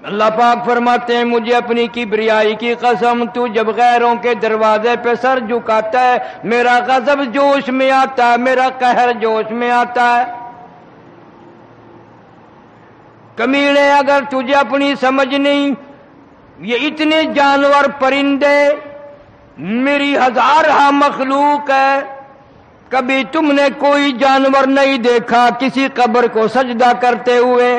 اللہ پاک فرماتے ہیں مجھے اپنی کبریائی کی قسم، تو جب غیروں کے دروازے پہ سر جھکاتا ہے میرا غضب جوش میں آتا ہے، میرا قہر جوش میں آتا ہے۔ کمینے اگر تجھے اپنی سمجھ نہیں، یہ اتنے جانور پرندے میری ہزارہ مخلوق ہے، کبھی تم نے کوئی جانور نہیں دیکھا کسی قبر کو سجدہ کرتے ہوئے؟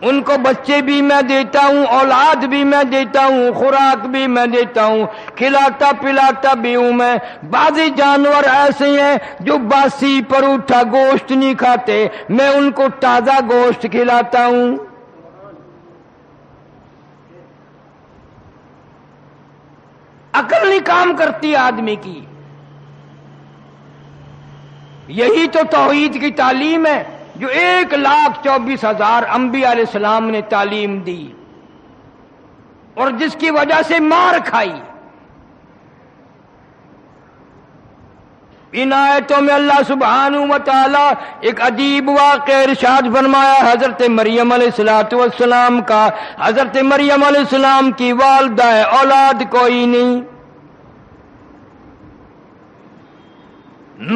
ان کو بچے بھی میں دیتا ہوں، اولاد بھی میں دیتا ہوں، خوراک بھی میں دیتا ہوں، کھلاتا پلاتا بھی ہوں میں۔ بعضی جانور ایسے ہیں جو باسی پر اٹھا گوشت نہیں کھاتے، میں ان کو تازہ گوشت کھلاتا ہوں۔ عقل نہیں کام کرتی آدمی کی۔ یہی تو توحید کی تعلیم ہے جو 1,24,000 انبیاء علیہ السلام نے تعلیم دی اور جس کی وجہ سے مار کھائی۔ ان آیتوں میں اللہ سبحانہ و تعالی ایک عجیب واقعہ ارشاد فرمایا حضرت مریم علیہ السلام کا۔ حضرت مریم علیہ السلام کی والدہ ہے، اولاد کوئی نہیں،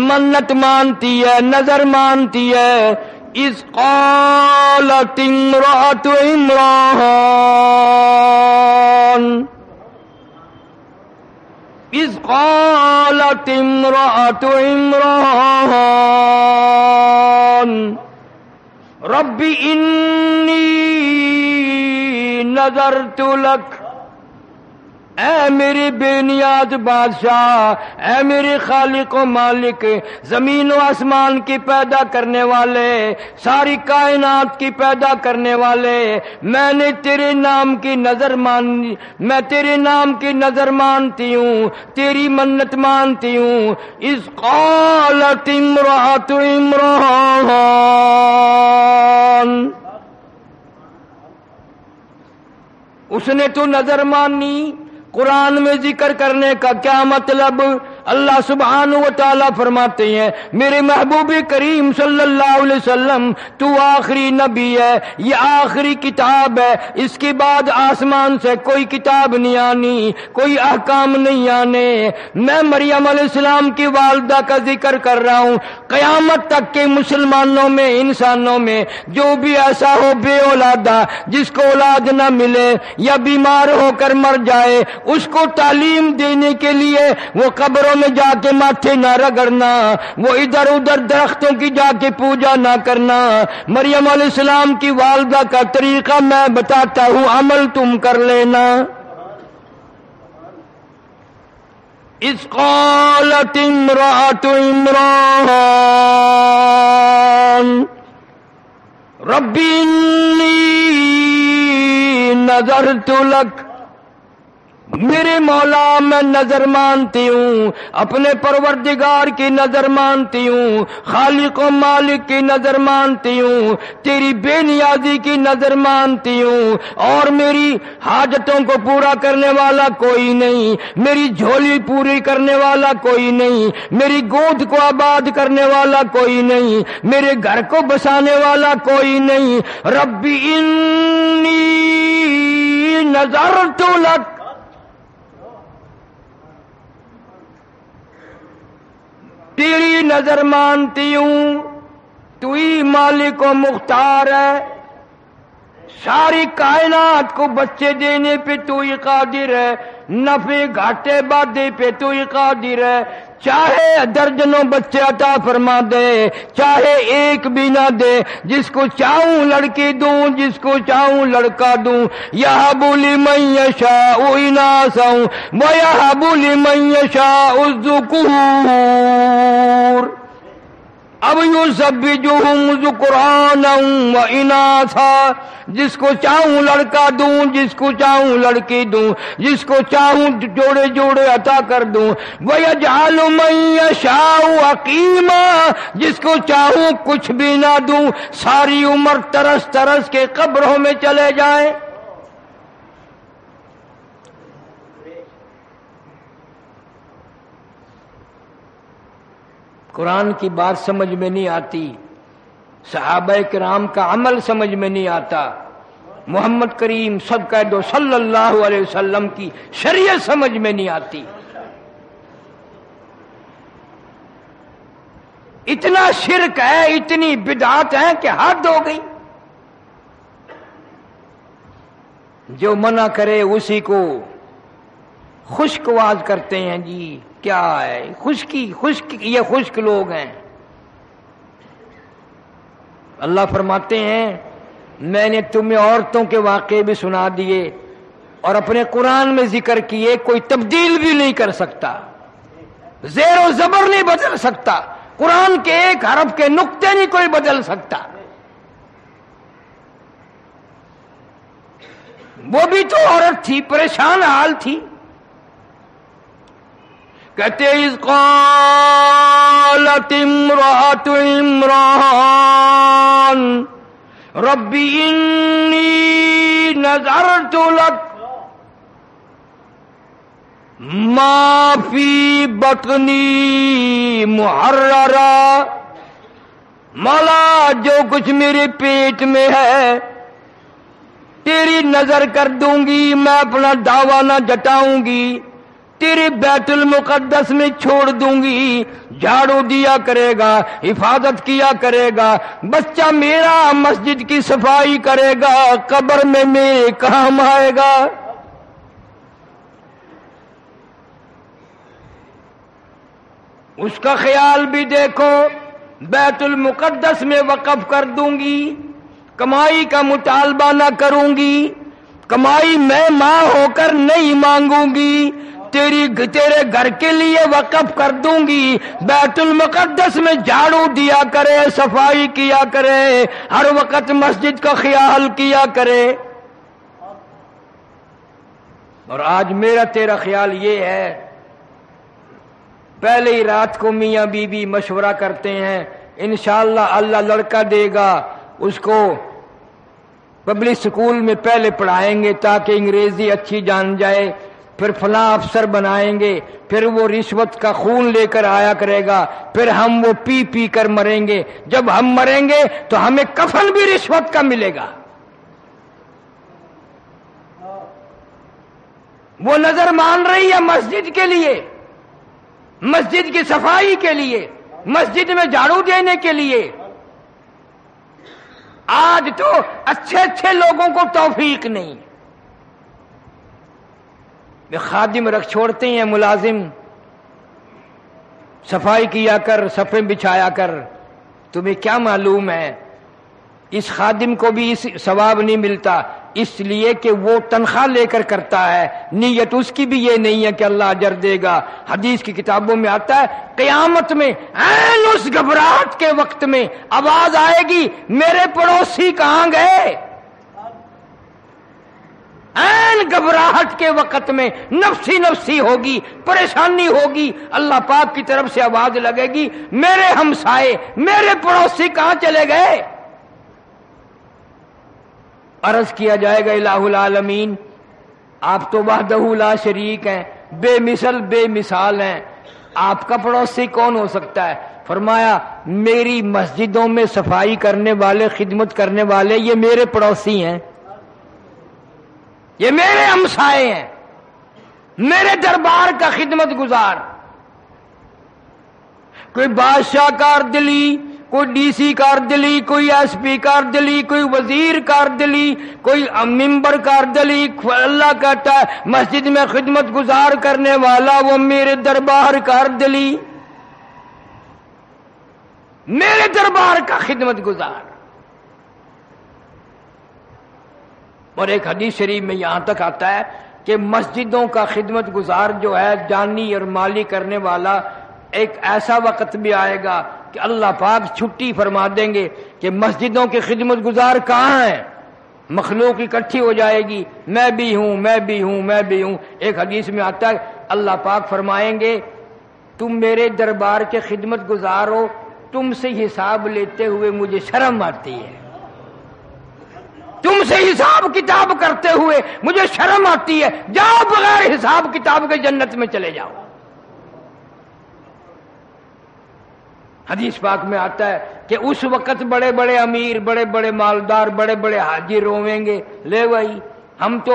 منت مانتی ہے، نظر مانتی ہے۔ اذ قالت امرأة عمران، اذ قالت امرأة عمران رب انی نذرت لک، اے میرے بے نیاز بادشاہ، اے میرے خالق و مالک، زمین و آسمان کی پیدا کرنے والے، ساری کائنات کی پیدا کرنے والے، میں نے تیرے نام کی نظر مانی، میں تیرے نام کی نظر مانتی ہوں، تیری منت مانتی ہوں۔ اذ قالت امرأة عمران، اس نے تو نظر مانی۔ قرآن میں ذکر کرنے کا کیا مطلب؟ اللہ سبحانہ و تعالیٰ فرماتے ہیں میرے محبوب کریم صلی اللہ علیہ وسلم تو آخری نبی ہے، یہ آخری کتاب ہے، اس کے بعد آسمان سے کوئی کتاب نہیں آنی، کوئی احکام نہیں آنے۔ میں مریم علیہ السلام کی والدہ کا ذکر کر رہا ہوں۔ قیامت تک کے مسلمانوں میں، انسانوں میں جو بھی ایسا ہو بے اولادہ، جس کو اولاد نہ ملے یا بیمار ہو کر مر جائے، اس کو تعلیم دینے کے لیے وہ قبروں میں جا کے ماتھے نہ رگڑنا، وہ ادھر ادھر درختوں کی جا کے پوجا نہ کرنا۔ مریم علیہ السلام کی والدہ کا طریقہ میں بتاتا ہوں، عمل تم کر لینا۔ اذ قالت امرأة عمران رب انی نذرت لک، میرے مولا میں نظر مانتی ہوں، اپنے پروردگار کی نظر مانتی ہوں، خالق و مالک کی نظر مانتی ہوں، تیری بے نیازی کی نظر مانتی ہوں، اور میری حاجتوں کو پورا کرنے والا کوئی نہیں، میری جھولی پوری کرنے والا کوئی نہیں، میری گود کو آباد کرنے والا کوئی نہیں، میرے گھر کو بسانے والا کوئی نہیں۔ رب انی نذرت لک، تیری نظر مانتی ہوں، تو ہی مالک و مختار ہے، ساری کائنات کو بچے دینے پہ تو ہی قادر ہے، نفع گھاٹے بادے پہ تو ہی قادر ہے، چاہے درجنوں بچے عطا فرما دے، چاہے ایک بھی نہ دے، جس کو چاہوں لڑکی دوں، جس کو چاہوں لڑکا دوں۔ یہب لمن یشاء اناثا ویہب لمن یشاء الذکور، اب یزوجہم ذکرانا واناثا، جس کو چاہوں لڑکا دوں، جس کو چاہوں لڑکی دوں، جس کو چاہوں جوڑے جوڑے عطا کر دوں۔ ویجعل من یشاء عقیما، جس کو چاہوں کچھ بھی نہ دوں، ساری عمر ترس ترس کے قبروں میں چلے جائیں۔ قرآن کی بات سمجھ میں نہیں آتی، صحابہ کرام کا عمل سمجھ میں نہیں آتا، محمد کریم سب کہہ دو صلی اللہ علیہ وسلم کی شریعت سمجھ میں نہیں آتی. اتنا شرک ہے، اتنی بدعات ہے کہ حد ہو گئی. جو منع کرے اسی کو خشک واز کرتے ہیں. جی کیا ہے خشکی؟ یہ خشک لوگ ہیں. اللہ فرماتے ہیں میں نے تمہیں عورتوں کے واقعے بھی سنا دیے اور اپنے قرآن میں ذکر کیے. کوئی تبدیل بھی نہیں کر سکتا، زیر و زبر نہیں بدل سکتا، قرآن کے ایک حرف کے نقطے نہیں کوئی بدل سکتا. وہ بھی تو عورت تھی، پریشان حال تھی. کہتے اذ قالت امرأة عمران ربی انی نذرت لک ما فی بطنی محررا. مولا جو کچھ میرے پیٹ میں ہے تیری نظر کر دوں گی، میں اپنا دعویٰ نہ جٹاؤں گی، تیرے بیت المقدس میں چھوڑ دوں گی. جھاڑو دیا کرے گا، حفاظت کیا کرے گا، بچہ میرا مسجد کی صفائی کرے گا، قبر میں میرے کام آئے گا. اس کا خیال بھی دیکھو، بیت المقدس میں وقف کر دوں گی، کمائی کا مطالبہ نہ کروں گی، کمائی میں ماں ہو کر نہیں مانگوں گی، تیرے گھر کے لیے وقف کر دوں گی. بیت المقدس میں جھاڑو دیا کرے، صفائی کیا کرے، ہر وقت مسجد کا خیال کیا کرے. اور آج میرا تیرا خیال یہ ہے، پہلے ہی رات کو میاں بی بی مشورہ کرتے ہیں انشاءاللہ اللہ لڑکا دے گا، اس کو پبلک سکول میں پہلے پڑھائیں گے تاکہ انگریزی اچھی جان جائے، پھر فلاں افسر بنائیں گے، پھر وہ رشوت کا خون لے کر آیا کرے گا، پھر ہم وہ پی پی کر مریں گے، جب ہم مریں گے تو ہمیں کفن بھی رشوت کا ملے گا. وہ نظر مان رہی ہے مسجد کے لیے، مسجد کی صفائی کے لیے، مسجد میں جھاڑو دینے کے لیے. آج تو اچھے اچھے لوگوں کو توفیق نہیں. خادم رکھ چھوڑتے ہیں، ملازم صفائی کیا کر، صفیں بچھایا کر. تمہیں کیا معلوم ہے اس خادم کو بھی اس ثواب نہیں ملتا، اس لیے کہ وہ تنخواہ لے کر کرتا ہے، نیت اس کی بھی یہ نہیں ہے کہ اللہ اجر دے گا. حدیث کی کتابوں میں آتا ہے قیامت میں عین اس گھبراہٹ کے وقت میں آواز آئے گی میرے پڑوسی کہاں گئے. عین گھبراہٹ کے وقت میں نفسی نفسی ہوگی، پریشانی ہوگی، اللہ پاک کی طرف سے آواز لگے گی میرے ہمسائے، میرے پڑوسی کہاں چلے گئے. عرض کیا جائے گا الہ العالمین آپ تو وحدہ لا شریک ہیں، بے مثل بے مثال ہیں، آپ کا پڑوسی کون ہو سکتا ہے؟ فرمایا میری مسجدوں میں صفائی کرنے والے، خدمت کرنے والے یہ میرے پڑوسی ہیں، یہ میرے ہمسائے ہیں، میرے دربار کا خدمت گزار. کوئی بادشاہ کار دلی، کوئی ڈی سی کار دلی، کوئی ایس پی کار دلی، کوئی وزیر کار دلی، کوئی ممبر کار دلی، اللہ کہتا ہے مسجد میں خدمت گزار کرنے والا وہ میرے دربار کار دلی، میرے دربار کا خدمت گزار. اور ایک حدیث شریف میں یہاں تک آتا ہے کہ مسجدوں کا خدمت گزار جو ہے جانی اور مالی کرنے والا، ایک ایسا وقت بھی آئے گا کہ اللہ پاک چھٹی فرما دیں گے کہ مسجدوں کے خدمت گزار کہاں ہیں. مخلوق اکٹھی ہو جائے گی، میں بھی ہوں میں بھی ہوں میں بھی ہوں. ایک حدیث میں آتا ہے اللہ پاک فرمائیں گے تم میرے دربار کے خدمت گزار ہو، تم سے حساب لیتے ہوئے مجھے شرم آتی ہے، تم سے حساب کتاب کرتے ہوئے مجھے شرم آتی ہے، جاؤ بغیر حساب کتاب کے جنت میں چلے جاؤ. حدیث پاک میں آتا ہے کہ اس وقت بڑے بڑے امیر، بڑے بڑے مالدار، بڑے بڑے حاجی روئیں گے، لے بھائی ہم تو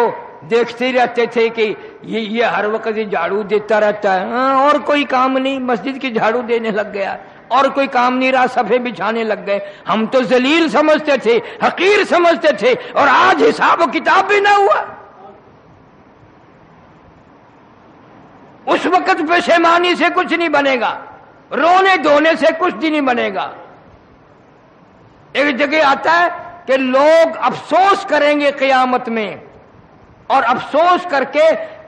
دیکھتے ہی رہتے تھے کہ یہ ہر وقت یہ جھاڑو دیتا رہتا ہے، اور کوئی کام نہیں، مسجد کی جھاڑو دینے لگ گیا، اور کوئی کام نہیں رہا، صفحے بچھانے لگ گئے، ہم تو ذلیل سمجھتے تھے، حقیر سمجھتے تھے، اور آج حساب و کتاب بھی نہ ہوا۔ اس وقت پشیمانی سے کچھ نہیں بنے گا، رونے دھونے سے کچھ بھی نہیں بنے گا۔ ایک جگہ آتا ہے کہ لوگ افسوس کریں گے قیامت میں، اور افسوس کر کے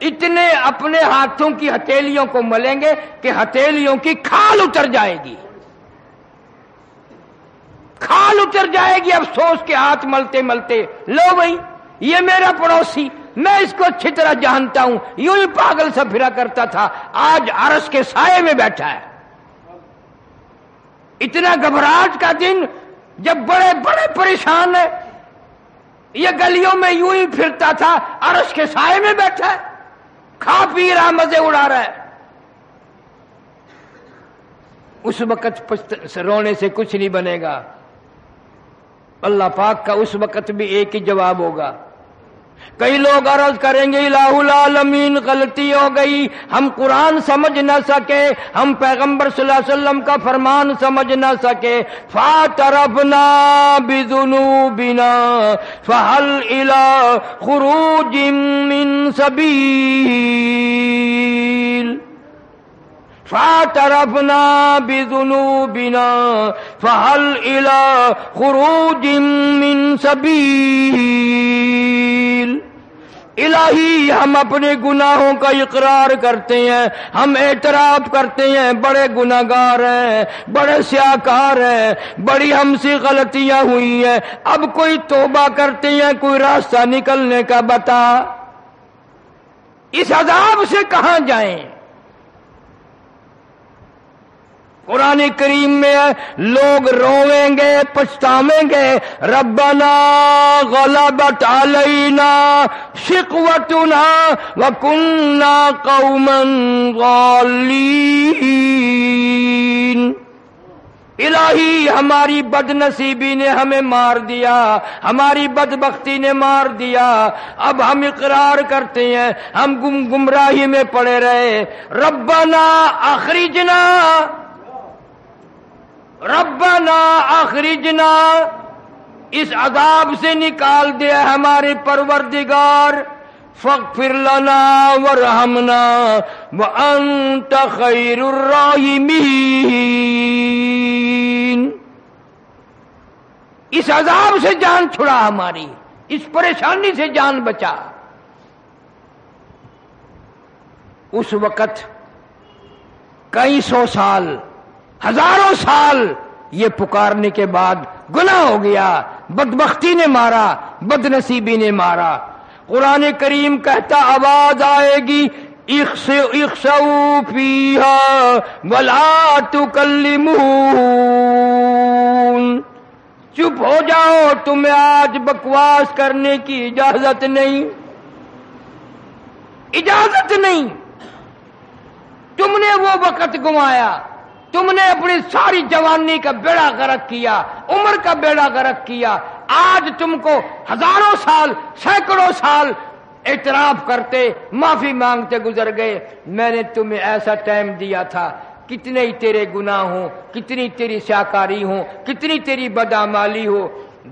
اتنے اپنے ہاتھوں کی ہتھیلیوں کو ملیں گے کہ ہتھیلیوں کی کھال اتر جائے گی، کھال اتر جائے گی افسوس کے ہاتھ ملتے ملتے۔ لو بھائی یہ میرا پڑوسی، میں اس کو اچھی طرح جانتا ہوں، یوں ہی پاگل سا پھرا کرتا تھا، آج عرش کے سائے میں بیٹھا ہے۔ اتنا گھبراہٹ کا دن جب بڑے بڑے پریشان ہیں، یہ گلیوں میں یوں ہی پھرتا تھا، عرش کے سائے میں بیٹھا ہے، کھا پی رہا، مزے اڑا رہا ہے۔ اس وقت رونے سے کچھ نہیں بنے گا۔ اللہ پاک کا اس وقت بھی ایک ہی جواب ہوگا۔ کئی لوگ عرض کریں گے الہ العالمین غلطی ہو گئی، ہم قرآن سمجھ نہ سکے، ہم پیغمبر صلی اللہ علیہ وسلم کا فرمان سمجھ نہ سکے، فاعترفنا بذنوبنا فہل الی خروج من سبیل، فاعترفنا بذنوبنا فہل الی خروج من سبیل۔ الہی ہم اپنے گناہوں کا اقرار کرتے ہیں، ہم اعتراف کرتے ہیں بڑے گناہگار ہیں، بڑے سیاہکار ہیں، بڑی ہم سے غلطیاں ہوئی ہیں، اب کوئی توبہ کرتے ہیں، کوئی راستہ نکلنے کا بتا۔ اس عذاب سے کہاں جائیں؟ قرآن کریم میں لوگ روئیں گے، پچھتاویں گے، ربنا غلبت علینا شقوتنا وکننا قوما ضالین۔ الہی ہماری بد نصیبی نے ہمیں مار دیا، ہماری بدبختی نے مار دیا، اب ہم اقرار کرتے ہیں ہم گمراہی میں پڑے رہے۔ ربنا اخرجنا، ربنا اخرجنا، اس عذاب سے نکال دے ہمارے پروردگار، فاغفر لنا وارحمنا وانت خیر الراحمین۔ اس عذاب سے جان چھڑا ہماری، اس پریشانی سے جان بچا۔ اس وقت کئی سو سال، ہزاروں سال یہ پکارنے کے بعد گناہ ہو گیا، بدبختی نے مارا، بد نصیبی نے مارا۔ قرآن کریم کہتا آواز آئے گی اخسؤوا فیہا ولا تکلمون، چپ ہو جاؤ، تمہیں آج بکواس کرنے کی اجازت نہیں، اجازت نہیں۔ تم نے وہ وقت گنوایا، تم نے اپنی ساری جوانی کا بیڑا غرق کیا، عمر کا بیڑا غرق کیا، آج تم کو ہزاروں سال، سینکڑوں سال اعتراف کرتے، معافی مانگتے گزر گئے۔ میں نے تمہیں ایسا ٹائم دیا تھا، کتنے ہی تیرے گناہ ہوں، کتنی تیری سیاکاری ہوں، کتنی تیری بدعمالی ہو،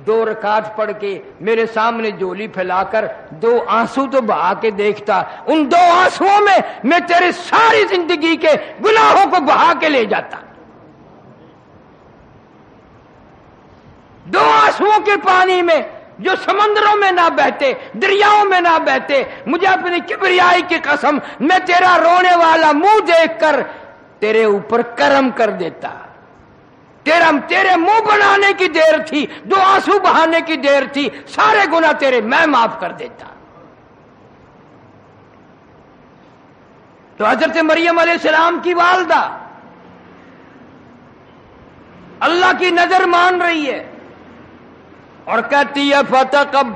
2 رکعت پڑھ کے میرے سامنے جولی پھیلا کر 2 آنسو تو بہا کے دیکھتا، ان 2 آنسوؤں میں میں تیرے ساری زندگی کے گناہوں کو بہا کے لے جاتا۔ 2 آنسوؤں کے پانی میں جو سمندروں میں نہ بہتے، دریاؤں میں نہ بہتے، مجھے اپنی کبریائی کی قسم، میں تیرا رونے والا منہ دیکھ کر تیرے اوپر کرم کر دیتا۔ تیرے منہ بنانے کی دیر تھی، 2 آنسو بہانے کی دیر تھی، سارے گناہ تیرے میں معاف کر دیتا۔ تو حضرت مریم علیہ السلام کی والدہ اللہ کی نظر مان رہی ہے اور کہتی ہے فتقب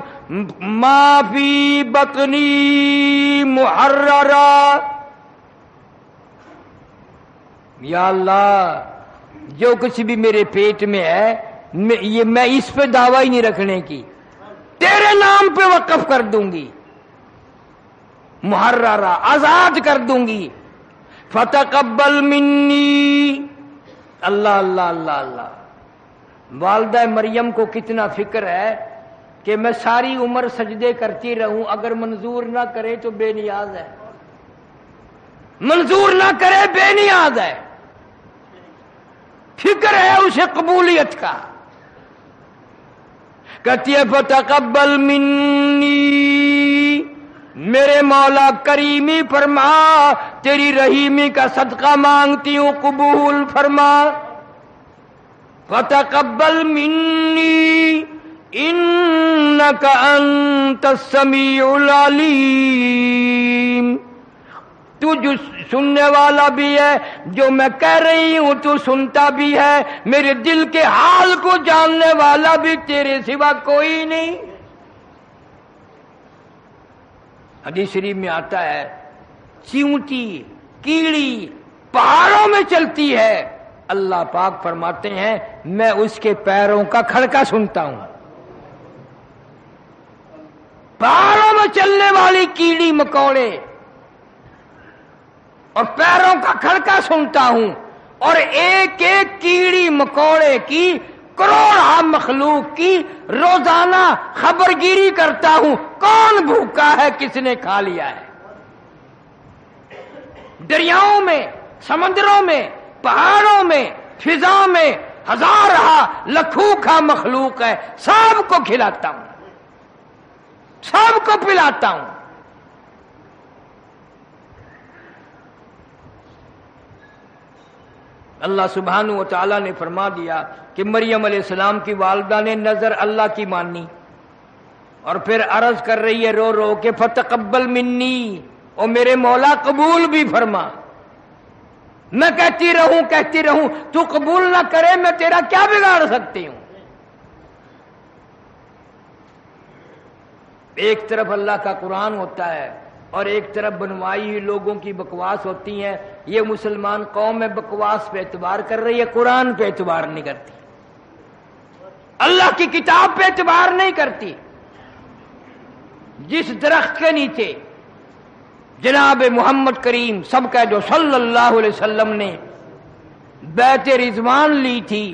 ما فی بطنی محررا، یا اللہ جو کچھ بھی میرے پیٹ میں ہے میں اس پہ دعویٰ ہی نہیں رکھنے کی، تیرے نام پہ وقف کر دوں گی، محررہ آزاد کر دوں گی۔ فتقبل منی، اللہ اللہ اللہ اللہ۔ والدہ مریم کو کتنا فکر ہے کہ میں ساری عمر سجدے کرتی رہوں، اگر منظور نہ کرے تو بے نیاز ہے، منظور نہ کرے بے نیاز ہے، فکر ہے اسے قبولیت کا۔ کہتی ہے فتقبل منی، میرے مولا کریمی فرما، تیری رحیمی کا صدقہ مانگتی ہوں، قبول فرما۔ فتقبل منی انک انت السمیع العلیم، تو جو سننے والا بھی ہے، جو میں کہہ رہی ہوں تو سنتا بھی ہے، میرے دل کے حال کو جاننے والا بھی تیرے سوا کوئی نہیں۔ حدیث شریف میں آتا ہے چیونٹی کیڑی پہاڑوں میں چلتی ہے، اللہ پاک فرماتے ہیں میں اس کے پیروں کا کھڑکا سنتا ہوں۔ پہاڑوں میں چلنے والی کیڑی مکوڑے اور پیروں کا کھڑکا سنتا ہوں، اور ایک ایک کیڑی مکوڑے کی، کروڑا مخلوق کی روزانہ خبرگیری کرتا ہوں، کون بھوکا ہے، کس نے کھا لیا ہے۔ دریاؤں میں، سمندروں میں، پہاڑوں میں، فضا میں ہزارہ لاکھوں کا مخلوق ہے، سب کو کھلاتا ہوں، سب کو پلاتا ہوں۔ اللہ سبحانہ و تعالیٰ نے فرما دیا کہ مریم علیہ السلام کی والدہ نے نظر اللہ کی مانی، اور پھر عرض کر رہی ہے رو رو کہ فتقبل منی، اور میرے مولا قبول بھی فرما۔ میں کہتی رہوں تو قبول نہ کرے، میں تیرا کیا بگاڑ سکتی ہوں؟ ایک طرف اللہ کا قرآن ہوتا ہے اور ایک طرف بنوائی ہوئی لوگوں کی بکواس ہوتی ہیں۔ یہ مسلمان قوم میں بکواس پہ اعتبار کر رہی ہے، قرآن پہ اعتبار نہیں کرتی، اللہ کی کتاب پہ اعتبار نہیں کرتی۔ جس درخت کے نیچے جناب محمد کریم سب کا جو صلی اللہ علیہ وسلم نے بیعت رضوان لی تھی،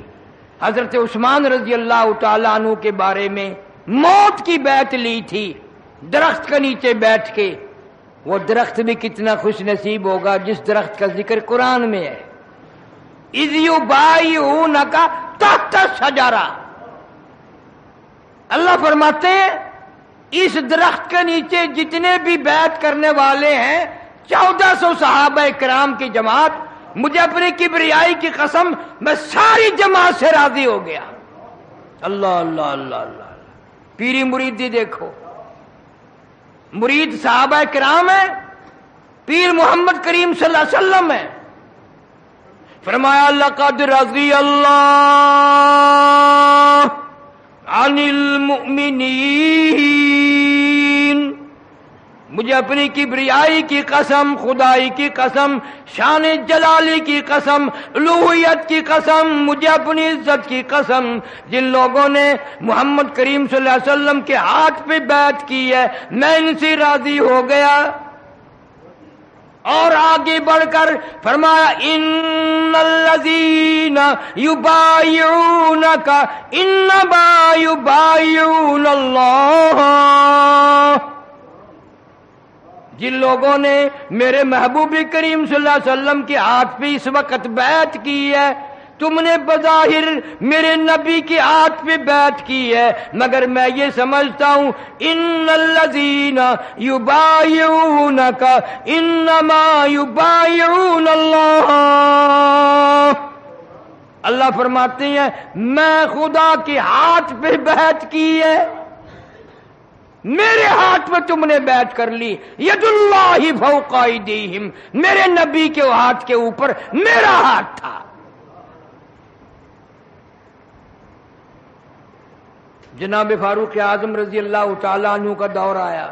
حضرت عثمان رضی اللہ تعالیٰ عنہ کے بارے میں موت کی بیعت لی تھی، درخت کے نیچے بیٹھ کے، وہ درخت بھی کتنا خوش نصیب ہوگا جس درخت کا ذکر قرآن میں ہے۔ اذ یبایعونک تحت الشجرہ، اللہ فرماتے ہیں اس درخت کے نیچے جتنے بھی بیعت کرنے والے ہیں، 1400 صحابہ کرام کی جماعت، مجھے اپنی کبریائی کی قسم میں ساری جماعت سے راضی ہو گیا۔ اللہ اللہ اللہ اللہ، پیری مریدی دیکھو، مرید صحابہ کرام ہے، پیر محمد کریم صلی اللہ علیہ وسلم ہے۔ فرمایا لقد رضی اللہ عن المؤمنین، مجھے اپنی کبریائی کی قسم، خدائی کی قسم، شان جلالی کی قسم، الوہیت کی قسم، مجھے اپنی عزت کی قسم، جن لوگوں نے محمد کریم صلی اللہ علیہ وسلم کے ہاتھ پہ بیعت کی ہے، میں ان سے راضی ہو گیا۔ اور آگے بڑھ کر فرمایا ان الذین یبایعونک انما یبایعون اللہ، جن لوگوں نے میرے محبوب کریم صلی اللہ علیہ وسلم کے ہاتھ پہ اس وقت بیعت کی ہے، تم نے بظاہر میرے نبی کے ہاتھ پہ بیعت کی ہے، مگر میں یہ سمجھتا ہوں ان الذین یبایعونک انما یبایعون اللہ، اللہ فرماتے ہیں میں خدا کے ہاتھ پہ بیعت کی ہے، میرے ہاتھ میں تم نے بیعت کر لی، ید اللہ فوق ایدیہم، میرے نبی کے ہاتھ کے اوپر میرا ہاتھ تھا۔ جناب فاروق اعظم رضی اللہ تعالیٰ عنہ کا دور آیا،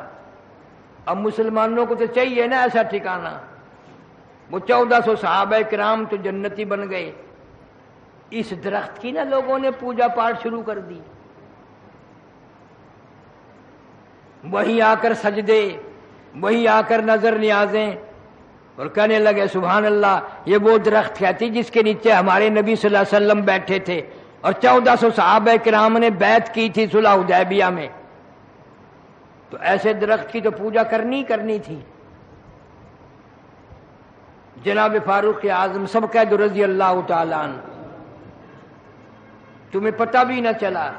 اب مسلمانوں کو تو چاہیے نا ایسا ٹھکانہ، وہ 1400 صحابہ کرام تو جنتی بن گئے، اس درخت کی نا لوگوں نے پوجا پاٹ شروع کر دی، وہیں آ کر سجدے، وہیں آ کر نظر نیازیں، اور کہنے لگے سبحان اللہ، یہ وہ درخت کہتی جس کے نیچے ہمارے نبی صلی اللہ علیہ وسلم بیٹھے تھے اور 1400 صحابہ کرام نے بیعت کی تھی صلح حدیبیہ میں، تو ایسے درخت کی تو پوجا کرنی تھی۔ جناب فاروق اعظم سب کہہ دو رضی اللہ تعالیٰ عنہ، تمہیں پتہ بھی نہ چلا،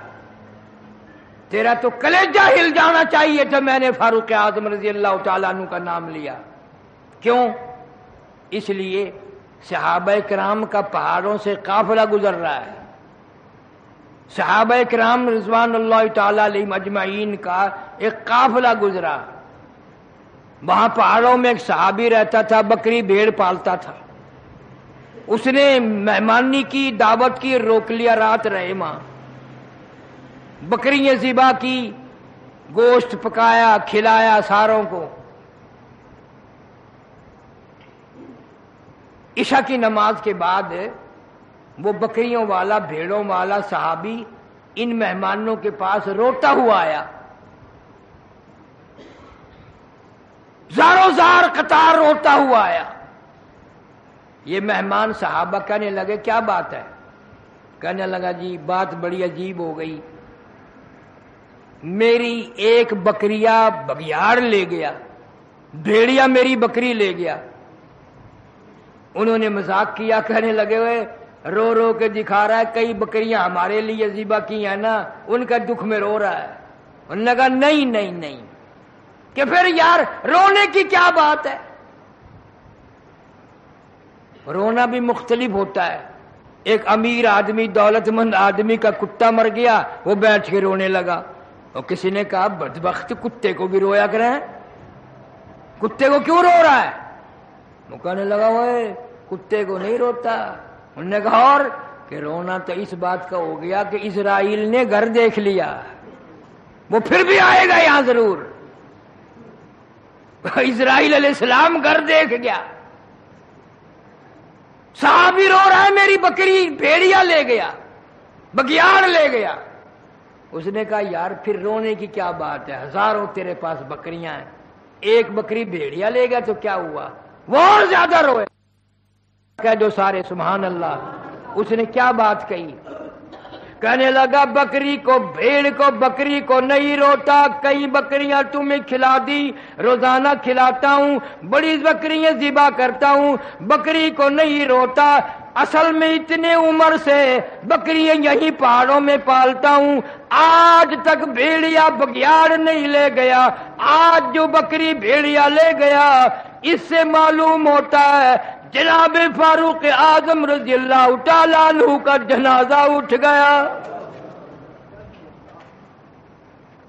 تیرا تو کلیجہ ہل جانا چاہیے تھا، میں نے فاروق اعظم رضی اللہ تعالیٰ عنہ کا نام لیا۔ کیوں؟ اس لیے صحابہ کرام کا پہاڑوں سے قافلہ گزر رہا ہے، صحابہ کرام رضوان اللہ تعالی علیہم اجمعین کا ایک قافلہ گزرا، وہاں پہاڑوں میں ایک صحابی رہتا تھا، بکری بھیڑ پالتا تھا، اس نے مہمانی کی، دعوت کی، روک لیا، رات رہے وہاں، بکریاں ذبح کی، گوشت پکایا، کھلایا ساروں کو۔ عشاء کی نماز کے بعد وہ بکریوں والا، بھیڑوں والا صحابی ان مہمانوں کے پاس روتا ہوا آیا، زاروں زار قطار روتا ہوا آیا۔ یہ مہمان صحابہ کہنے لگے کیا بات ہے؟ کہنے لگا جی بات بڑی عجیب ہو گئی، میری ایک بکریا بگیاڑ لے گیا، بھیڑیا میری بکری لے گیا۔ انہوں نے مذاق کیا، کہنے لگے ہوئے رو رو کے دکھا رہا ہے، کئی بکریاں ہمارے لیے ذبح کی ہیں نا، ان کا دکھ میں رو رہا ہے۔ انہوں نے کہا نہیں، کہ پھر یار رونے کی کیا بات ہے؟ رونا بھی مختلف ہوتا ہے۔ ایک امیر آدمی، دولت مند آدمی کا کتا مر گیا، وہ بیٹھ کے رونے لگا، اور کسی نے کہا بدبخت کتے کو بھی رویا کریں، کتے کو کیوں رو رہا ہے؟ وہ کہنے لگا وہ کتے کو نہیں روتا۔ انہوں نے کہا اور کہ رونا تو اس بات کا ہو گیا کہ اسرائیل نے گھر دیکھ لیا، وہ پھر بھی آئے گا یہاں ضرور۔ اسرائیل علیہ السلام گھر دیکھ گیا، صحابی رو رہا ہے میری بکری بھیڑیا لے گیا، بگیاڑ لے گیا۔ اس نے کہا یار پھر رونے کی کیا بات ہے، ہزاروں تیرے پاس بکریاں ہیں، ایک بکری بھیڑیا لے گیا تو کیا ہوا؟ وہ اور زیادہ روئے۔ کہہ دو سارے سبحان اللہ۔ اس نے کیا بات کہی؟ کہنے لگا بکری کو، بھیڑ کو، بکری کو نہیں روتا، کئی بکریاں تمہیں کھلا دی، روزانہ کھلاتا ہوں، بڑی بکریاں ذبح کرتا ہوں، بکری کو نہیں روتا، اصل میں اتنے عمر سے بکریاں یہیں پہاڑوں میں پالتا ہوں، آج تک بھیڑیا بگیاڑ نہیں لے گیا، آج جو بکری بھیڑیا لے گیا، اس سے معلوم ہوتا ہے جناب فاروق اعظم رضی اللہ تعالیٰ عنہ کا جنازہ اٹھ گیا۔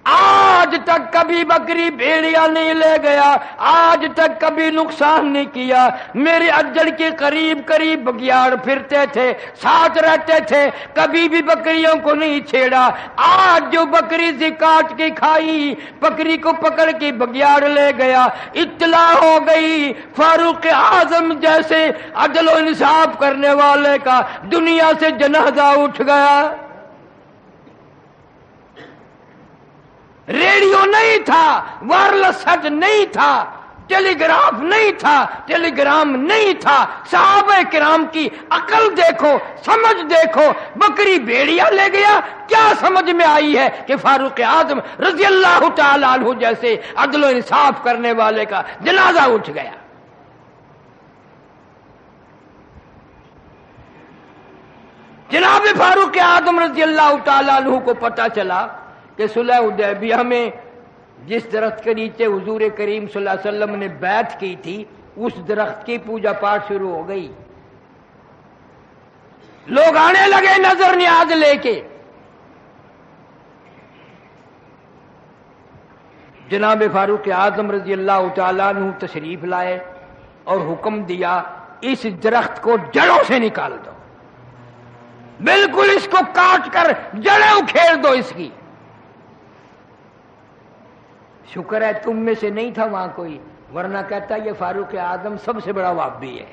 آج تک کبھی بکری بھیڑیا نہیں لے گیا، آج تک کبھی نقصان نہیں کیا، میرے اجڑ کے قریب قریب بگیاڑ پھرتے تھے، ساتھ رہتے تھے، کبھی بھی بکریوں کو نہیں چھیڑا۔ آج جو بکری سے کاٹ کے کھائی، بکری کو پکڑ کے بگیاڑ لے گیا، اطلاع ہو گئی فاروق اعظم جیسے عدل و انصاف کرنے والے کا دنیا سے جنازہ اٹھ گیا۔ ریڈیو نہیں تھا، وائرلیس سیٹ نہیں تھا، ٹیلی گراف نہیں تھا، ٹیلی گرام نہیں تھا۔ صحابہ کرام کی عقل دیکھو، سمجھ دیکھو، بکری بھیڑیا لے گیا، کیا سمجھ میں آئی ہے کہ فاروق اعظم رضی اللہ تعالیٰ عنہ جیسے عدل و انصاف کرنے والے کا جنازہ اٹھ گیا۔ جناب فاروق اعظم رضی اللہ تعالیٰ عنہ کو پتہ چلا کہ صلح حدیبیہ میں جس درخت کے نیچے حضور کریم صلی اللہ علیہ وسلم نے بیعت کی تھی، اس درخت کی پوجا پاٹ شروع ہو گئی۔ لوگ آنے لگے نظر نیاز لے کے۔ جناب فاروق اعظم رضی اللہ تعالیٰ عنہ تشریف لائے اور حکم دیا اس درخت کو جڑوں سے نکال دو، بالکل اس کو کاٹ کر جڑیں اکھیڑ دو اس کی۔ شکر ہے تم میں سے نہیں تھا وہاں کوئی، ورنہ کہتا یہ فاروق اعظم سب سے بڑا وہابی ہے۔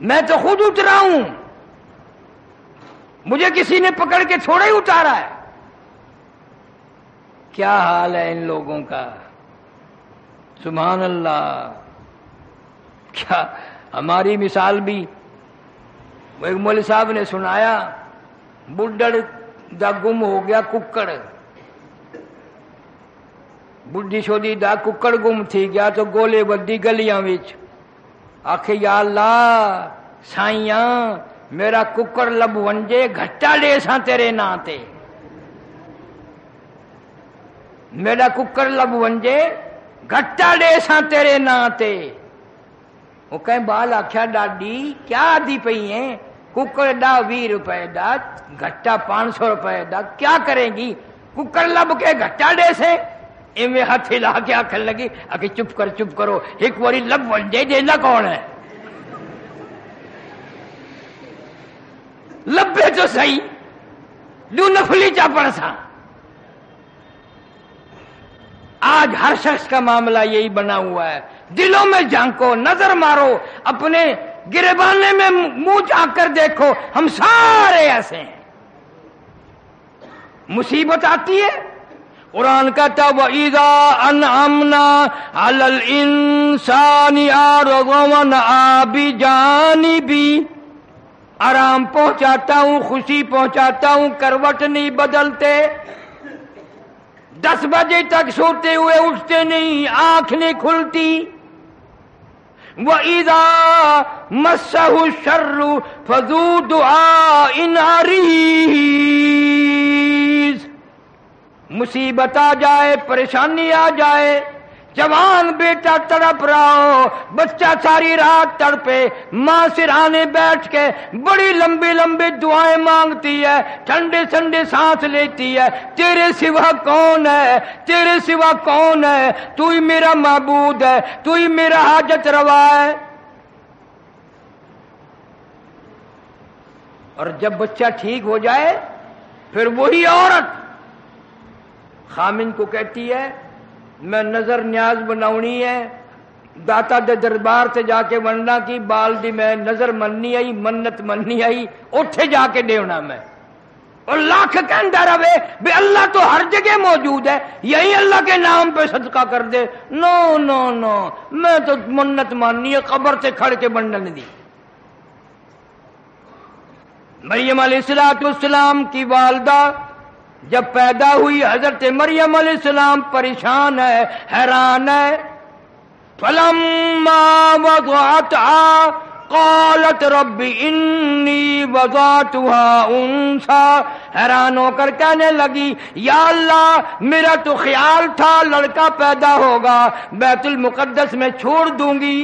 میں تو خود اترا ہوں، مجھے کسی نے پکڑ کے تھوڑا ہی اتارا ہے۔ کیا حال ہے ان لوگوں کا، سبحان اللہ۔ کیا ہماری مثال بھی، ایک مولوی صاحب نے سنایا، بڈڑ دا گم ہو گیا ککڑ، بڈھی شودی دا ککڑ گم تھی گیا تو گولے بدی گلیاں وچ، آکھے یا اللہ سائیاں میرا ککڑ لب ونجے گھٹا دے ساں تیرے نا تے، میرا ککڑ لب ونجے گھٹا دے ساں تیرے نا تے۔ وہ کہیں بال آکھیا ڈاڈی کیا آدھی پئی ہیں، ککڑ دا 20 روپے دا، گھٹا 500 روپے دا، کیا کریں گی، ککڑ لب کے گھٹا دے سے۔ ایویں ہاتھ ہلا کے آکھن لگی، آکھے چپ کرو، ایک واری لب ونجے دینا کون ہے، لبے تو صحیح دو نفلی چاپڑ سا۔ آج ہر شخص کا معاملہ یہی بنا ہوا ہے، دلوں میں جھانکو، نظر مارو، اپنے گریبانے میں منہ جھانک کر دیکھو، ہم سارے ایسے ہیں۔ مصیبت آتی ہے، قرآن کہتا وَإِذَا أَنْعَمْنَا عَلَى الْإِنسَانِ أَعْرَضَ وَنَأَىٰ بِجَانِبِهِ، آرام پہنچاتا ہوں، خوشی پہنچاتا ہوں، کروٹ نہیں بدلتے، 10 بجے تک سوتے ہوئے اٹھتے نہیں، آنکھ نہیں کھلتی۔ وَإِذَا مَسَّهُ الشَّرُّ فَذُو دُعَاءٍ عَرِيضٍ، مصیبت آ جائے، پریشانی آ جائے، جوان بیٹا تڑپ رہا ہو، بچہ ساری رات تڑپے، ماں سرہانے بیٹھ کے بڑی لمبی لمبی دعائیں مانگتی ہے، ٹھنڈے ٹھنڈے سانس لیتی ہے، تیرے سوا کون ہے، تیرے سوا کون ہے، تو ہی میرا معبود ہے، تو ہی میرا حاجت روا ہے۔ اور جب بچہ ٹھیک ہو جائے پھر وہی عورت خامن کو کہتی ہے میں نظر نیاز بناونی ہے، داتا دے دربار تے جا کے ونڈنا کی بال دی میں نظر مننی آئی، منت مننی آئی، اٹھے جا کے دیونا میں، اور لاکھ کہندا رہے بے اللہ تو ہر جگہ موجود ہے، یہی اللہ کے نام پہ صدقہ کر دے۔ نو نو نو، میں تو منت ماننی ہے قبر تے کھڑ کے بنڈن دی۔ مریم علیہ السلام کی والدہ جب پیدا ہوئی، حضرت مریم علیہ السلام پریشان ہے، حیران ہے۔ فَلَمَّا وَضَعَتْهَا قَالَتْ رَبِّ إِنِّي وَضَعْتُهَا أُنثَىٰ، حیران ہو کر کہنے لگی یا اللہ میرا تو خیال تھا لڑکا پیدا ہوگا، بیت المقدس میں چھوڑ دوں گی،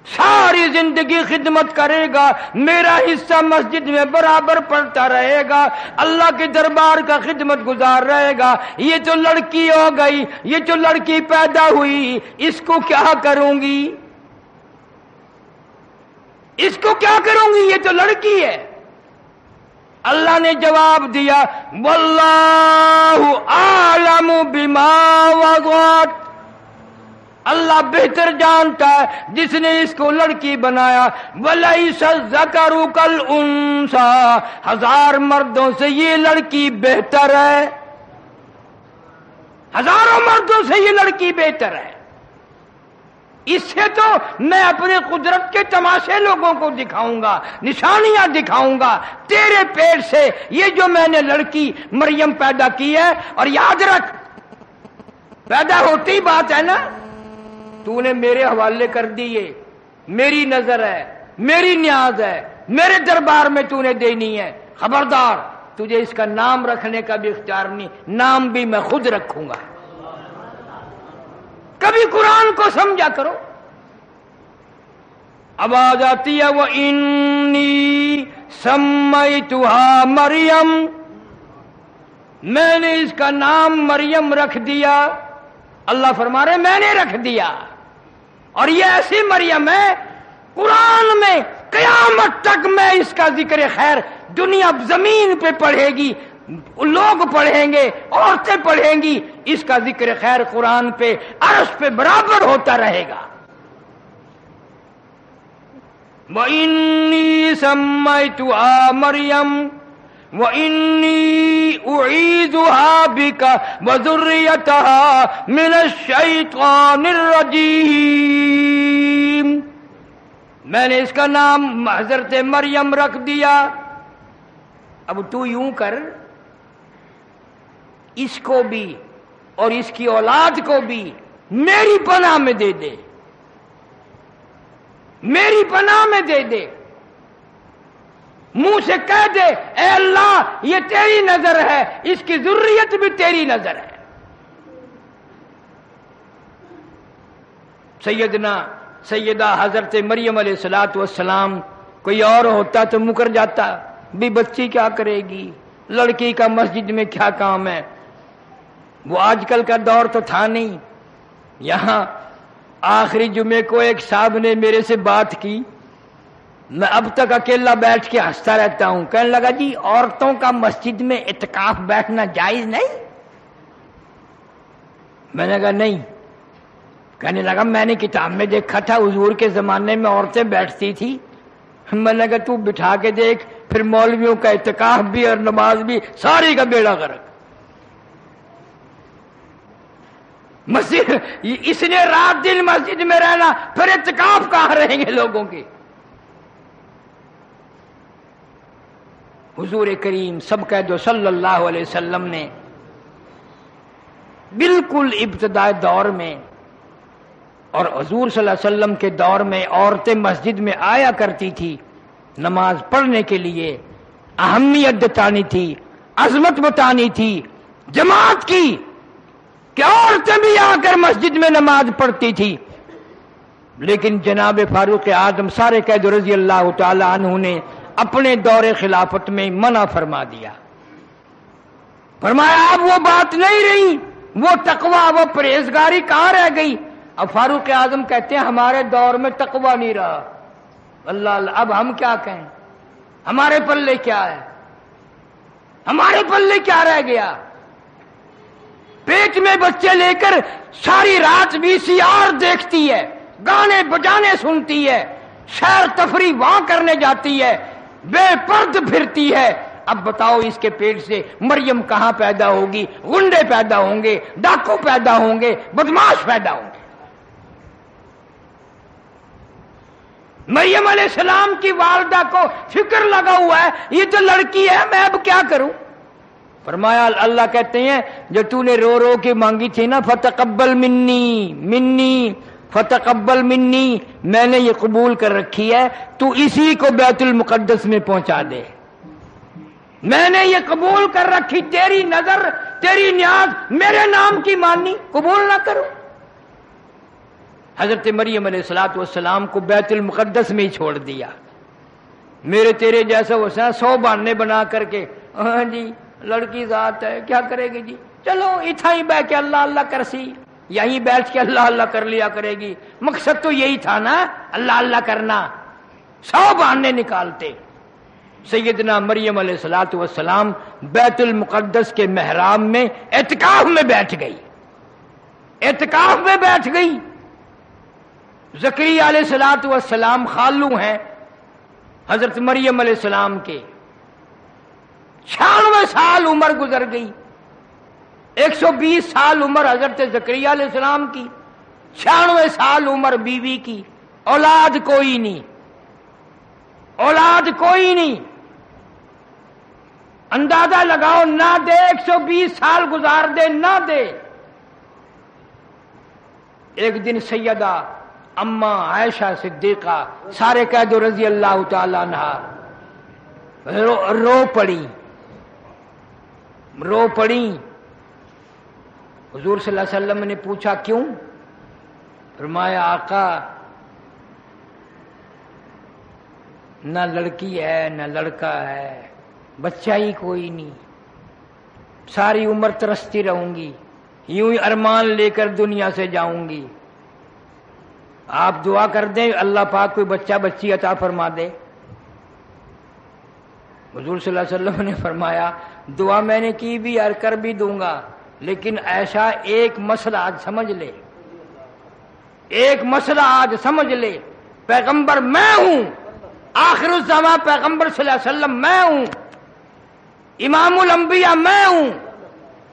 ساری زندگی خدمت کرے گا، میرا حصہ مسجد میں برابر پڑتا رہے گا، اللہ کے دربار کا خدمت گزار رہے گا، یہ تو لڑکی ہو گئی، یہ تو لڑکی پیدا ہوئی، اس کو کیا کروں گی، اس کو کیا کروں گی، یہ تو لڑکی ہے۔ اللہ نے جواب دیا واللہ اعلم بما وضعت، اللہ بہتر جانتا ہے جس نے اس کو لڑکی بنایا، وَلَيْسَ الذَّكَرُ كَالْأُنثَىٰ، 1000 مردوں سے یہ لڑکی بہتر ہے، ہزاروں مردوں سے یہ لڑکی بہتر ہے۔ اس سے تو میں اپنے قدرت کے تماشے لوگوں کو دکھاؤں گا، نشانیاں دکھاؤں گا، تیرے پیٹ سے یہ جو میں نے لڑکی مریم پیدا کی ہے، اور یاد رکھ پیدا ہوتی بات ہے نا، تو نے میرے حوالے کر دیے، میری نظر ہے، میری نیاز ہے، میرے دربار میں تو نے دینی ہے، خبردار تجھے اس کا نام رکھنے کا بھی اختیار نہیں، نام بھی میں خود رکھوں گا۔ کبھی قرآن کو سمجھا کرو۔ آواز آتی ہے وَإِنِّي سَمَّيْتُهَا مریم، میں نے اس کا نام مریم رکھ دیا، اللہ فرما رہے میں نے رکھ دیا، اور یہ ایسی مریم ہے قرآن میں قیامت تک میں اس کا ذکر خیر دنیا زمین پہ پڑھے گی، لوگ پڑھیں گے، عورتیں پڑھیں گی، اس کا ذکر خیر قرآن پہ عرش پہ برابر ہوتا رہے گا۔ وَإِنِّي سَمَّيْتُهَا مَرْيَمَ وَإِنِّي أُعِيذُهَا بِكَ وَذُرِّيَّتَهَا مِنَ الشَّيْطَانِ الرَّجِيمِ، میں نے اس کا نام حضرت مریم رکھ دیا۔ اب تو یوں کر، اس کو بھی اور اس کی اولاد کو بھی میری پناہ میں دے دے، میری پناہ میں دے دے، منہ سے کہہ دے اے اللہ یہ تیری نظر ہے، اس کی ذریت بھی تیری نظر ہے۔ سیدہ حضرت مریم علیہ السلام، کوئی اور ہوتا تو مکر جاتا، بھی بچی کیا کرے گی، لڑکی کا مسجد میں کیا کام ہے۔ وہ آج کل کا دور تو تھا نہیں۔ یہاں آخری جمعے کو ایک صاحب نے میرے سے بات کی، میں اب تک اکیلا بیٹھ کے ہنستا رہتا ہوں، کہنے لگا جی عورتوں کا مسجد میں اعتکاف بیٹھنا جائز نہیں؟ میں نے کہا نہیں۔ کہنے لگا میں نے کتاب میں دیکھا تھا حضور کے زمانے میں عورتیں بیٹھتی تھی۔ میں نے کہا تو بٹھا کے دیکھ، پھر مولویوں کا اعتکاف بھی اور نماز بھی، ساری کا بیڑا غرق۔ مسجد اس نے رات دن مسجد میں رہنا، پھر اعتکاف کہاں رہیں گے لوگوں کے۔ حضور کریم سب کہہ دو صلی اللہ علیہ وسلم نے بالکل ابتدائی دور میں اور حضور صلی اللہ علیہ وسلم کے دور میں عورتیں مسجد میں آیا کرتی تھی نماز پڑھنے کے لیے، اہمیت بتانی تھی، عظمت بتانی تھی جماعت کی، کہ عورتیں بھی آ کر مسجد میں نماز پڑھتی تھی۔ لیکن جناب فاروق اعظم سارے قید رضی اللہ تعالی عنہ نے اپنے دور خلافت میں منع فرما دیا، فرمایا اب وہ بات نہیں رہی، وہ تقوی وہ پرہیزگاری کہاں رہ گئی۔ اب فاروق اعظم کہتے ہیں ہمارے دور میں تقوی نہیں رہا۔ اللہ اللہ، اب ہم کیا کہیں، ہمارے پلے کیا ہے، ہمارے پلے کیا رہ گیا۔ پیٹ میں بچے لے کر ساری رات VCR دیکھتی ہے، گانے بجانے سنتی ہے، سیر تفریح وہاں کرنے جاتی ہے، بے پرد پھرتی ہے۔ اب بتاؤ اس کے پیٹ سے مریم کہاں پیدا ہوگی؟ غنڈے پیدا ہوں گے، ڈاکو پیدا ہوں گے، بدماش پیدا ہوں گے۔ مریم علیہ السلام کی والدہ کو فکر لگا ہوا ہے یہ تو لڑکی ہے، میں اب کیا کروں۔ فرمایا اللہ کہتے ہیں جو تو نے رو رو کے مانگی تھی نا، فتقبل منی فتقبل منی، میں نے یہ قبول کر رکھی ہے، تو اسی کو بیت المقدس میں پہنچا دے۔ میں نے یہ قبول کر رکھی، تیری نظر تیری نیاز میرے نام کی مانی، قبول نہ کرو۔ حضرت مریم علیہ السلام کو بیت المقدس میں ہی چھوڑ دیا۔ میرے تیرے جیسا حسین 100 بہانے بنا کر کے، ہاں جی لڑکی ذات ہے کیا کرے گی جی، چلو اتھا ہی بیٹھ کے اللہ اللہ کرسی، یہیں بیٹھ کے اللہ اللہ کر لیا کرے گی۔ مقصد تو یہی تھا نا، اللہ اللہ کرنا، 100 بہانے نکالتے۔ سیدنا مریم علیہ السلام بیت المقدس کے محراب میں اعتکاف میں بیٹھ گئی، اعتکاف میں بیٹھ گئی۔ زکریا علیہ السلام خالو ہیں حضرت مریم علیہ السلام کے، 96 سال عمر گزر گئی، 120 سال عمر حضرت زکریا علیہ السلام کی، 96 سال عمر بیوی کی، اولاد کوئی نہیں، اولاد کوئی نہیں۔ اندازہ لگاؤ، نہ دے 120 سال گزار دے نہ دے۔ ایک دن سیدہ اما عائشہ صدیقہ سارے قید رضی اللہ تعالی عنہ رو پڑی۔ حضور صلی اللہ علیہ وسلم نے پوچھا کیوں؟ فرمایا آقا نہ لڑکی ہے نہ لڑکا ہے، بچہ ہی کوئی نہیں، ساری عمر ترستی رہوں گی، یوں ہی ارمان لے کر دنیا سے جاؤں گی۔ آپ دعا کر دیں اللہ پاک کوئی بچہ بچی عطا فرما دے۔ حضور صلی اللہ علیہ وسلم نے فرمایا دعا میں نے کی بھی اور کر بھی دوں گا، لیکن ایسا ایک مسئلہ آج سمجھ لے، ایک مسئلہ آج سمجھ لے، پیغمبر میں ہوں آخر الزمان پیغمبر صلی اللہ علیہ وسلم میں ہوں، امام الانبیاء میں ہوں،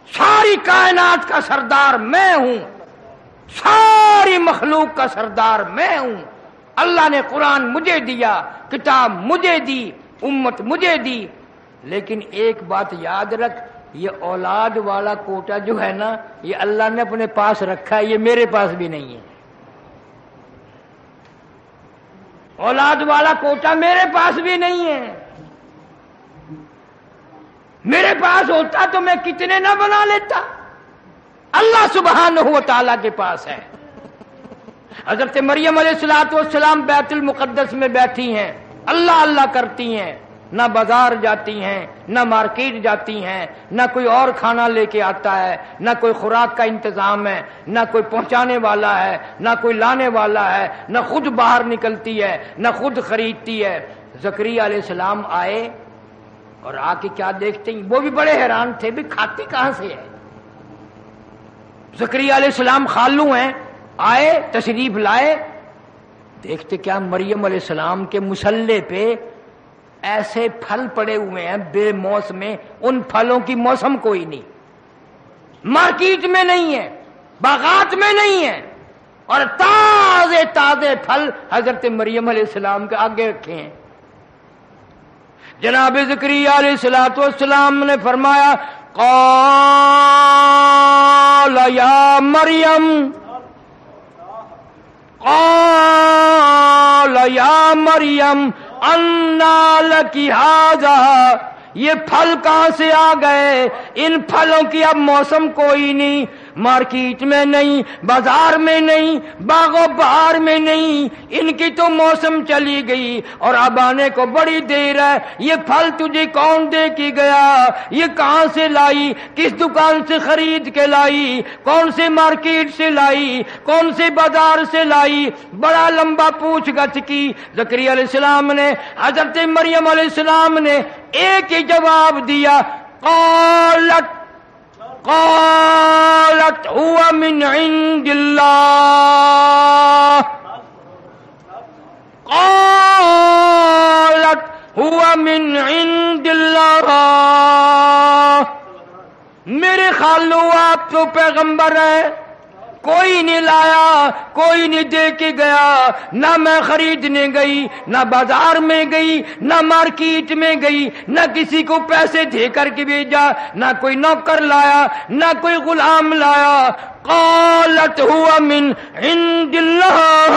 ساری کائنات کا سردار میں ہوں، ساری مخلوق کا سردار میں ہوں۔ اللہ نے قرآن مجھے دیا، کتاب مجھے دی، امت مجھے دی، لیکن ایک بات یاد رکھ، یہ اولاد والا کوٹا جو ہے نا، یہ اللہ نے اپنے پاس رکھا ہے، یہ میرے پاس بھی نہیں ہے۔ اولاد والا کوٹا میرے پاس بھی نہیں ہے۔ میرے پاس ہوتا تو میں کتنے نہ بنا لیتا، اللہ سبحانہ و تعالیٰ کے پاس ہے۔ حضرت مریم علیہ السلام بیت المقدس میں بیٹھی ہیں، اللہ اللہ کرتی ہیں، نہ بازار جاتی ہیں، نہ مارکیٹ جاتی ہیں، نہ کوئی اور کھانا لے کے آتا ہے، نہ کوئی خوراک کا انتظام ہے، نہ کوئی پہنچانے والا ہے، نہ کوئی لانے والا ہے، نہ خود باہر نکلتی ہے، نہ خود خریدتی ہے۔ زکریا علیہ السلام آئے اور آ کے کیا دیکھتے ہیں، وہ بھی بڑے حیران تھے، بھی کھاتی کہاں سے ہے؟ زکریا علیہ السلام خالو ہیں، آئے تشریف لائے، دیکھتے کیا مریم علیہ السلام کے مصلے پہ ایسے پھل پڑے ہوئے ہیں بے موسم میں، ان پھلوں کی موسم کوئی نہیں، مارکیٹ میں نہیں ہے، باغات میں نہیں ہے، اور تازے تازے پھل حضرت مریم علیہ السلام کے آگے رکھے ہیں۔ جناب زکریا علیہ السلام نے فرمایا قال یا مریم، قال یا مریم انا لکی ھذا، یہ پھل کہاں سے آ گئے؟ ان پھلوں کی اب موسم کوئی نہیں، مارکیٹ میں نہیں، بازار میں نہیں، باغ و بہار میں نہیں، ان کی تو موسم چلی گئی اور اب آنے کو بڑی دیر ہے۔ یہ پھل تجھے کون دے کے گیا؟ یہ کہاں سے لائی؟ کس دکان سے خرید کے لائی؟ کون سے مارکیٹ سے لائی؟ کون سے بازار سے لائی؟ بڑا لمبا پوچھ گچھ کی۔ زکریا علیہ السلام نے، حضرت مریم علیہ السلام نے ایک ہی جواب دیا، قالت هو من عند اللہ، قالت هو من عند اللہ۔ میرے خالو آپ تو پیغمبر ہیں، کوئی نہیں لایا، کوئی نہیں دے کے گیا، نہ میں خریدنے گئی، نہ بازار میں گئی، نہ مارکیٹ میں گئی، نہ کسی کو پیسے دے کر کے بھیجا، نہ کوئی نوکر لایا، نہ کوئی غلام لایا۔ قالت هو من عند اللہ،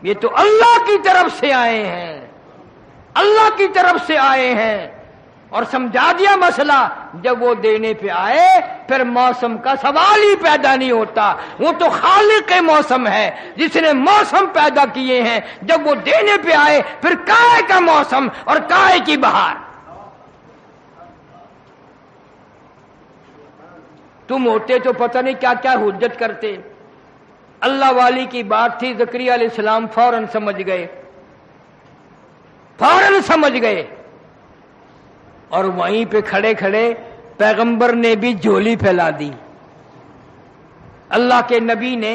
یہ تو اللہ کی طرف سے آئے ہیں، اللہ کی طرف سے آئے ہیں۔ اور سمجھا دیا مسئلہ، جب وہ دینے پہ آئے پھر موسم کا سوال ہی پیدا نہیں ہوتا، وہ تو خالق موسم ہے جس نے موسم پیدا کیے ہیں، جب وہ دینے پہ آئے پھر کائے کا موسم اور کائے کی بہار۔ تم ہوتے تو پتہ نہیں کیا کیا حجت کرتے۔ اللہ والی کی بات تھی، زکریا علیہ السلام فوراً سمجھ گئے، فوراً سمجھ گئے، اور وہیں پہ کھڑے کھڑے پیغمبر نے بھی جھولی پھیلا دی۔ اللہ کے نبی نے،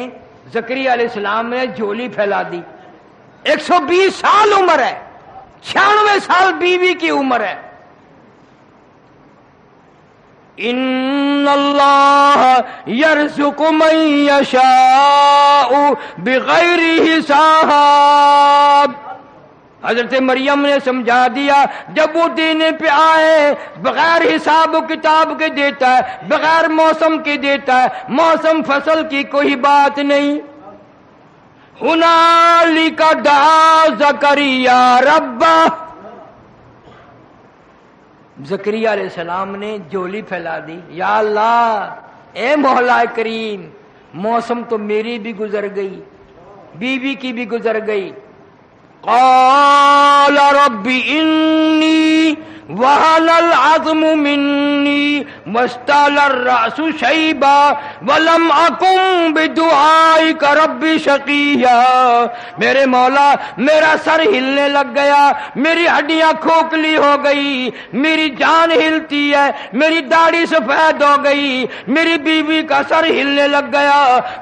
زکریا علیہ السلام نے جھولی پھیلا دی۔ 120 سال عمر ہے، 96 سال بیوی کی عمر ہے۔ ان اللہ یرزق من یشاء بغیر حساب۔ حضرت مریم نے سمجھا دیا، جب وہ دینے پہ آئے بغیر حساب و کتاب کے دیتا ہے، بغیر موسم کے دیتا ہے، موسم فصل کی کوئی بات نہیں۔ ہنالک دعا زکریا ربہ، زکریا علیہ السلام نے جھولی پھیلا دی، یا اللہ اے مولا کریم، موسم تو میری بھی گزر گئی، بیوی کی بھی گزر گئی۔ قال رب انی وهن العظم مني واستعل الرأس شيبا ولم أكن بدعائك رب شقيا. میرے مولا میرا سر ہلنے لگ گیا، میری ہڈیاں کھوکھلی ہو گئی، میری جان ہلتی ہے، میری داڑھی سفید ہو گئی، میری بیوی کا سر ہلنے لگ گیا،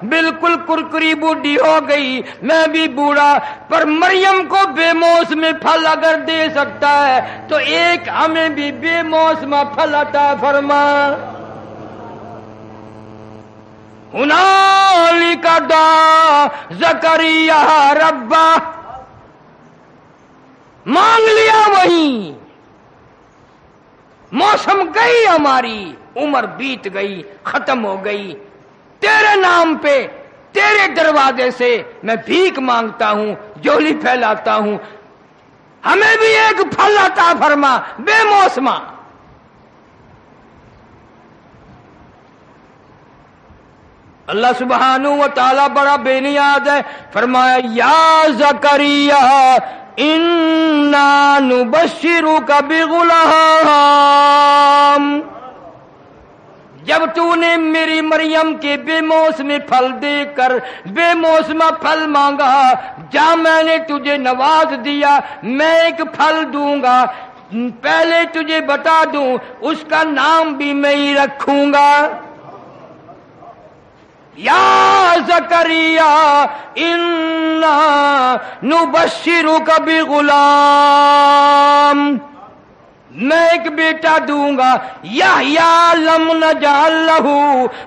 بالکل کرکری بوڑھی ہو گئی، میں بھی بوڑھا. پر مریم کو بے موسم پھل اگر دے سکتا ہے تو ایک ہمیں بھی بے موسم پھل عطا فرما. ہنالک دعا زکریا ربا، مانگ لیا وہیں. موسم گئی، ہماری عمر بیت گئی، ختم ہو گئی. تیرے نام پہ تیرے دروازے سے میں بھیک مانگتا ہوں، جولی پھیلاتا ہوں، ہمیں بھی ایک پھل عطا فرما بے موسمہ. اللہ سبحانہ و تعالی بڑا بے نیاز ہے، فرمایا یا زکریا انا نبشرک بغلام. جب تو نے میری مریم کے بے موسم پھل دے کر بے موسم پھل مانگا، جا میں نے تجھے نواز دیا، میں ایک پھل دوں گا. پہلے تجھے بتا دوں اس کا نام بھی میں ہی رکھوں گا. یا زکریا انا نبشرک بغلام، میں ایک بیٹا دوں گا. یحییٰ لم نجعل لہ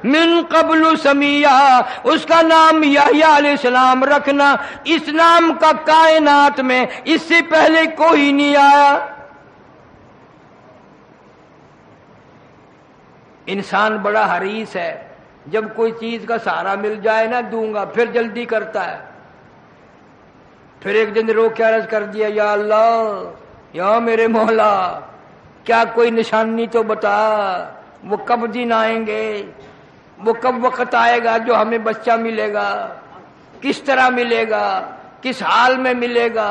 من قبل سمیہ، اس کا نام یحییٰ علیہ السلام رکھنا. اس نام کا کائنات میں اس سے پہلے کوئی نہیں آیا. انسان بڑا حریص ہے، جب کوئی چیز کا سہارا مل جائے نا دوں گا، پھر جلدی کرتا ہے. پھر ایک دن رو کے عرض کر دیا یا اللہ، یا میرے مولا، کیا کوئی نشانی تو بتا، وہ کب دن آئیں گے، وہ کب وقت آئے گا جو ہمیں بچہ ملے گا، کس طرح ملے گا، کس حال میں ملے گا.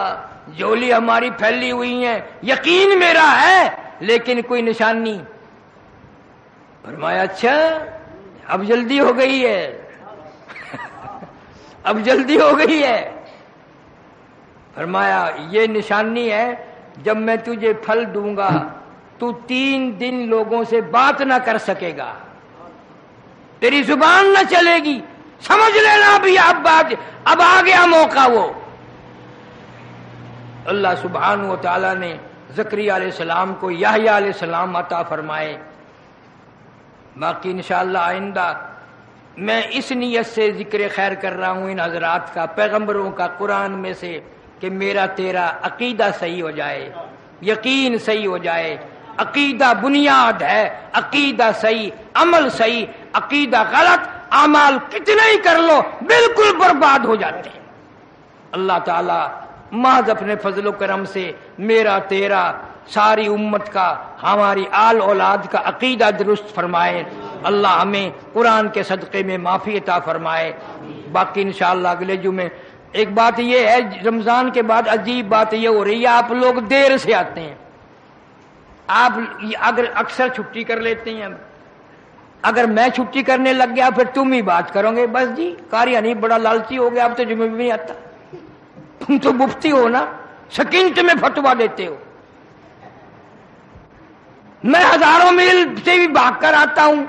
جولی ہماری پھیلی ہوئی ہیں، یقین میرا ہے لیکن کوئی نشانی. فرمایا اچھا اب جلدی ہو گئی ہے، اب جلدی ہو گئی ہے. فرمایا یہ نشانی ہے، جب میں تجھے پھل دوں گا تو 3 دن لوگوں سے بات نہ کر سکے گا، تیری زبان نہ چلے گی. سمجھ لینا بھی اب آ گیا موقع. وہ اللہ سبحانہ و تعالی نے زکریا علیہ السلام کو یحییٰ علیہ السلام عطا فرمائے. باقی انشاءاللہ آئندہ میں اس نیت سے ذکر خیر کر رہا ہوں ان حضرات کا، پیغمبروں کا، قرآن میں سے، کہ میرا تیرا عقیدہ صحیح ہو جائے، یقین صحیح ہو جائے. عقیدہ بنیاد ہے، عقیدہ صحیح، عمل صحیح. عقیدہ غلط، اعمال کتنے ہی کر لو بالکل برباد ہو جاتے ہیں. اللہ تعالی محض اپنے فضل و کرم سے میرا تیرا ساری امت کا، ہماری آل اولاد کا عقیدہ درست فرمائے. اللہ ہمیں قرآن کے صدقے میں معافی عطا فرمائے. باقی انشاءاللہ اگلے جمعے ایک بات یہ ہے، رمضان کے بعد عجیب بات یہ ہو رہی ہے، آپ لوگ دیر سے آتے ہیں. آپ اگر اکثر چھٹی کر لیتے ہیں، اگر میں چھٹی کرنے لگ گیا پھر تم ہی بات کرو گے. بس جی قاری نہیں بڑا لالچی ہو گیا، اب تو جمعے بھی نہیں آتا. تم تو مفتی ہو نا، سکینت میں فتوا دیتے ہو. میں ہزاروں میل سے بھی بھاگ کر آتا ہوں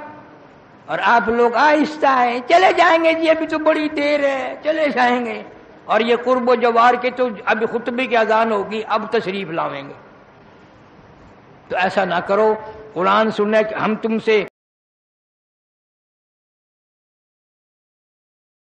اور آپ لوگ آہستہ ہیں، چلے جائیں گے جی ابھی تو بڑی دیر ہے، چلے جائیں گے. اور یہ قرب و جوار کے تو ابھی خطبے کی اذان ہوگی، اب تشریف لاویں گے. تو ایسا نہ کرو. قرآن سننے ہم تم سے